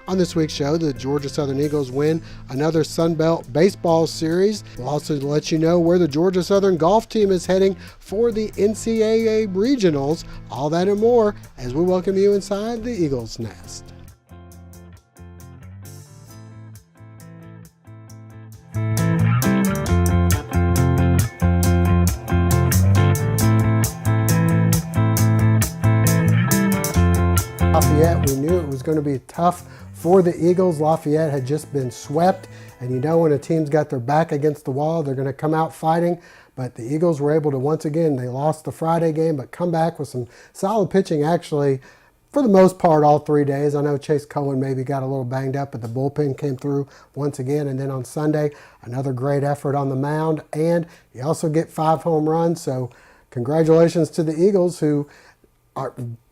On this week's show, the Georgia Southern Eagles win another Sun Belt baseball series. We'll also let you know where the Georgia Southern golf team is heading for the NCAA Regionals. All that and more as we welcome you inside the Eagles Nest. Lafayette, we knew it was going to be tough for the Eagles. Lafayette had just been swept, and you know when a team's got their back against the wall, they're going to come out fighting. But the Eagles were able to, once again, they lost the Friday game, but come back with some solid pitching actually for the most part all 3 days. I know Chase Cohen maybe got a little banged up, but the bullpen came through once again. And then on Sunday, another great effort on the mound, and you also get 5 home runs. So congratulations to the Eagles, who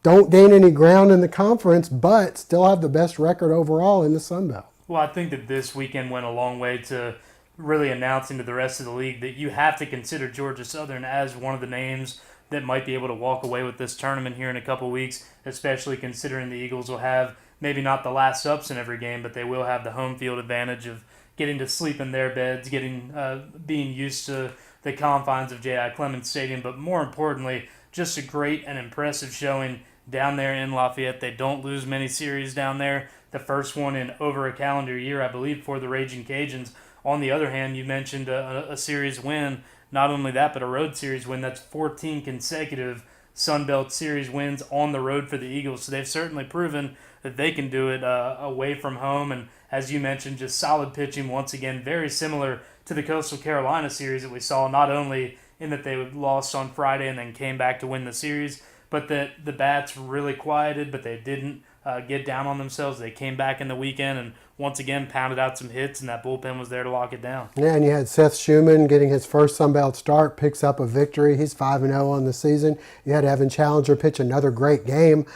don't gain any ground in the conference, but still have the best record overall in the Sun Belt. Well, I think that this weekend went a long way to really announcing to the rest of the league that you have to consider Georgia Southern as one of the names that might be able to walk away with this tournament here in a couple weeks, especially considering the Eagles will have maybe not the last ups in every game, but they will have the home field advantage of getting to sleep in their beds, being used to the confines of J.I. Clemens Stadium, but more importantly, just a great and impressive showing down there in Lafayette. They don't lose many series down there. The first one in over a calendar year, I believe, for the Raging Cajuns. On the other hand, you mentioned a series win. Not only that, but a road series win. That's 14 consecutive Sun Belt Series wins on the road for the Eagles. So they've certainly proven that they can do it away from home. And as you mentioned, just solid pitching once again, very similar to the Coastal Carolina series that we saw, not only in that they lost on Friday and then came back to win the series, but that the bats really quieted, but they didn't get down on themselves. They came back in the weekend and once again pounded out some hits, and that bullpen was there to lock it down. Yeah, and you had Seth Schumann getting his first Sun Belt start, picks up a victory. He's 5-0 on the season. You had Evan Challenger pitch another great game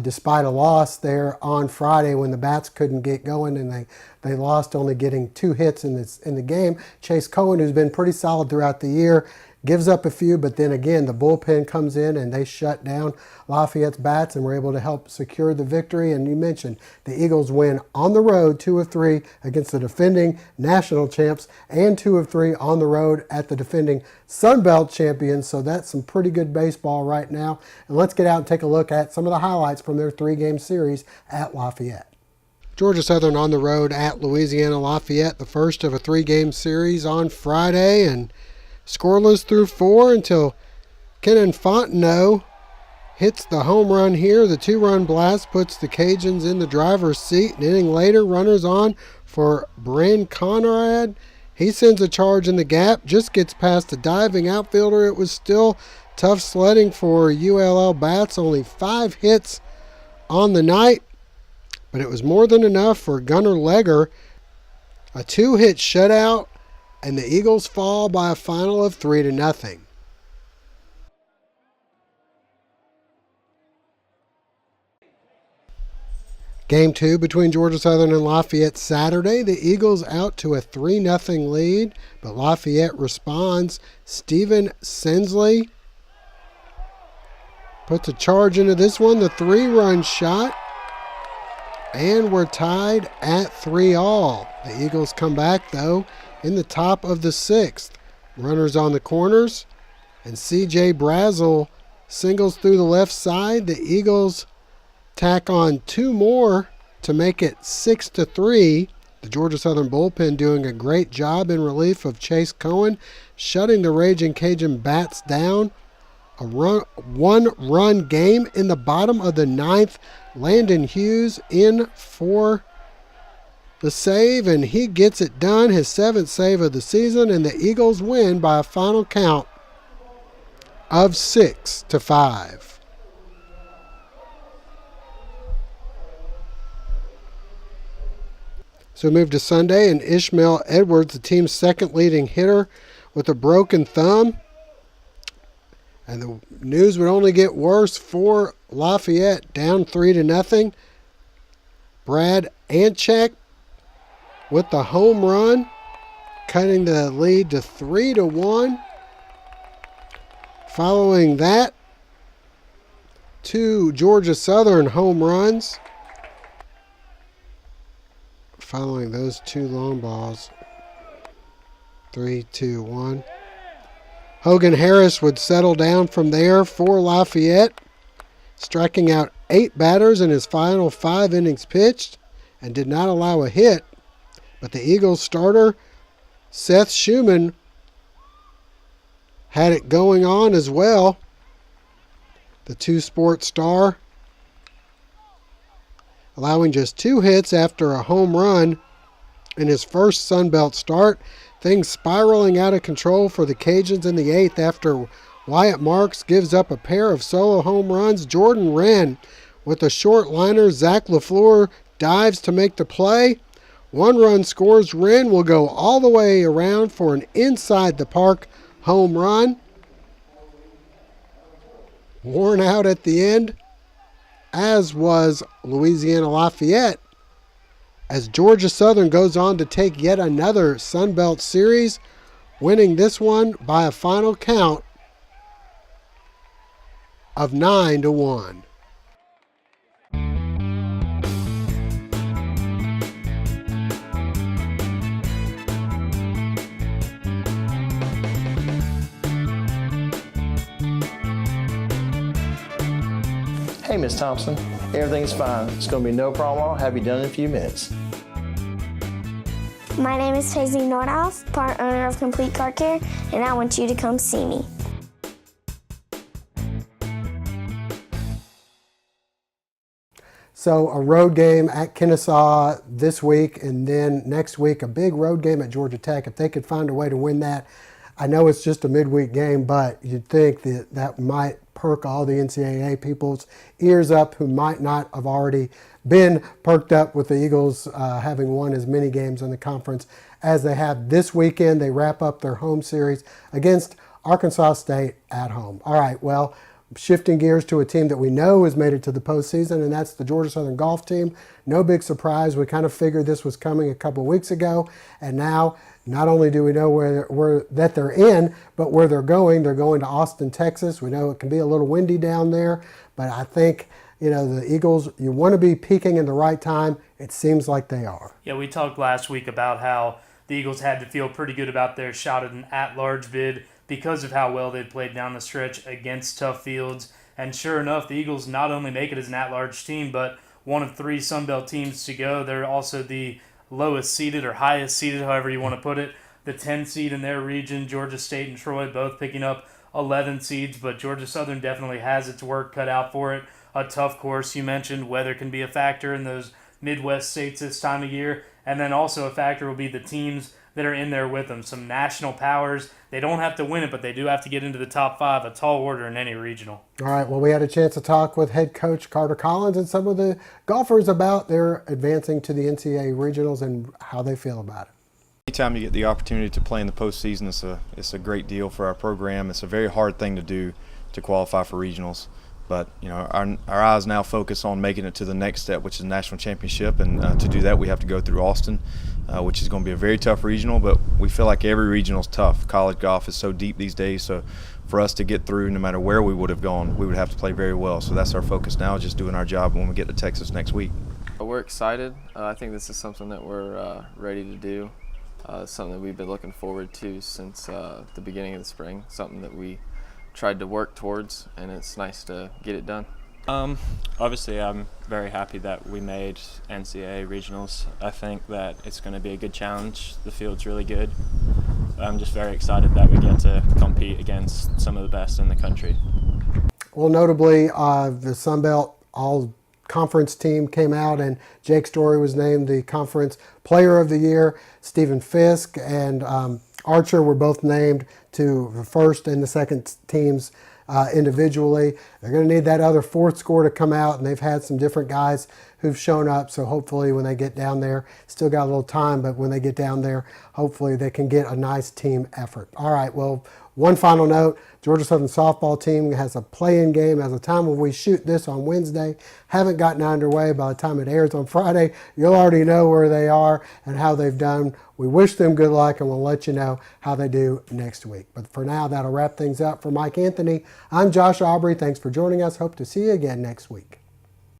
despite a loss there on Friday when the bats couldn't get going, and they lost, only getting 2 hits in the game. Chase Cohen, who's been pretty solid throughout the year, gives up a few, but then again, the bullpen comes in and they shut down Lafayette's bats and were able to help secure the victory. And you mentioned the Eagles win on the road 2 of 3 against the defending national champs and 2 of 3 on the road at the defending Sun Belt champions. So that's some pretty good baseball right now. And let's get out and take a look at some of the highlights from their 3-game series at Lafayette. Georgia Southern on the road at Louisiana Lafayette, the first of a 3-game series on Friday, and scoreless through 4 until Kenan Fontenot hits the home run here. The 2-run blast puts the Cajuns in the driver's seat. An inning later, runners on for Bryn Conrad. He sends a charge in the gap, just gets past the diving outfielder. It was still tough sledding for ULL bats, only 5 hits on the night, but it was more than enough for Gunnar Legger. A 2-hit shutout, and the Eagles fall by a final of 3-0. Game 2 between Georgia Southern and Lafayette Saturday. The Eagles out to a 3-0 lead, but Lafayette responds. Steven Sensley puts a charge into this one, the 3-run shot, and we're tied at 3-all. The Eagles come back, though, in the top of the 6th. Runners on the corners, and C.J. Brazel singles through the left side. The Eagles tack on 2 more to make it 6-3. The Georgia Southern bullpen doing a great job in relief of Chase Cohen, shutting the Raging Cajun bats down. A 1-run game in the bottom of the 9th. Landon Hughes in for the save, and he gets it done, his 7th save of the season, and the Eagles win by a final count of 6-5. So we move to Sunday, and Ishmael Edwards, the team's second leading hitter, with a broken thumb. And the news would only get worse for Lafayette, down 3-0. Brad Anchek with the home run, cutting the lead to 3-1. Following that, 2 Georgia Southern home runs. Following those 2 long balls, 3-2-1. Hogan Harris would settle down from there for Lafayette, striking out 8 batters in his final 5 innings pitched and did not allow a hit. But the Eagles starter, Seth Schumann, had it going on as well. The 2-sport star, allowing just 2 hits after a home run in his first Sun Belt start. Things spiraling out of control for the Cajuns in the 8th after Wyatt Marks gives up a pair of solo home runs. Jordan Wren with a short liner. Zach LaFleur dives to make the play. 1 run scores. Wren will go all the way around for an inside the park home run. Worn out at the end, as was Louisiana Lafayette, as Georgia Southern goes on to take yet another Sun Belt series, winning this one by a final count of 9-1. Hey, Miss Thompson, everything's fine. It's going to be no problem. I'll have you done in a few minutes. My name is Paisley Nordhoff, part owner of Complete Car Care, and I want you to come see me. So a road game at Kennesaw this week, and then next week a big road game at Georgia Tech. If they could find a way to win that, I know it's just a midweek game, but you'd think that that might perk all the NCAA people's ears up who might not have already been perked up with the Eagles having won as many games in the conference as they have this weekend. They wrap up their home series against Arkansas State at home. All right, well, shifting gears to a team that we know has made it to the postseason, and that's the Georgia Southern golf team. No big surprise. We kind of figured this was coming a couple weeks ago, and now not only do we know where that they're in, but where they're going. They're going to Austin, Texas. We know it can be a little windy down there, but I think, you know, the Eagles, you want to be peaking in the right time. It seems like they are. Yeah, we talked last week about how the Eagles had to feel pretty good about their shot at an at-large bid because of how well they played down the stretch against tough fields. And sure enough, the Eagles not only make it as an at-large team, but one of 3 Sun Belt teams to go. They're also the lowest seeded or highest seeded, however you want to put it. The 10 seed in their region, Georgia State and Troy both picking up 11 seeds, but Georgia Southern definitely has its work cut out for it. A tough course, you mentioned. Weather can be a factor in those Midwest states this time of year. And then also a factor will be the teams that are in there with them. Some national powers. They don't have to win it, but they do have to get into the top 5, a tall order in any regional. All right, well, we had a chance to talk with head coach Carter Collins and some of the golfers about their advancing to the NCAA Regionals and how they feel about it. Anytime you get the opportunity to play in the postseason, it's a great deal for our program. It's a very hard thing to do to qualify for regionals. But you know, our eyes now focus on making it to the next step, which is the national championship. And to do that, we have to go through Austin, which is going to be a very tough regional. But we feel like every regional is tough. College golf is so deep these days. So for us to get through, no matter where we would have gone, we would have to play very well. So that's our focus now, just doing our job when we get to Texas next week. We're excited. I think this is something that we're ready to do. Something that we've been looking forward to since the beginning of the spring. Something that we tried to work towards, and it's nice to get it done. Obviously, I'm very happy that we made NCAA Regionals. I think that it's going to be a good challenge. The field's really good. I'm just very excited that we get to compete against some of the best in the country. Well, notably, the Sun Belt All-Conference team came out, and Jake Story was named the Conference Player of the Year. Stephen Fisk and Archer were both named to the first and the second teams individually. They're going to need that other fourth score to come out, and they've had some different guys who've shown up. So hopefully when they get down there, still got a little time, but when they get down there, hopefully they can get a nice team effort. All right, well, one final note, Georgia Southern softball team has a play-in game as the time when we shoot this on Wednesday. Haven't gotten underway. By the time it airs on Friday, you'll already know where they are and how they've done. We wish them good luck, and we'll let you know how they do next week. But for now, that'll wrap things up. For Mike Anthony, I'm Josh Aubrey. Thanks for joining us. Hope to see you again next week.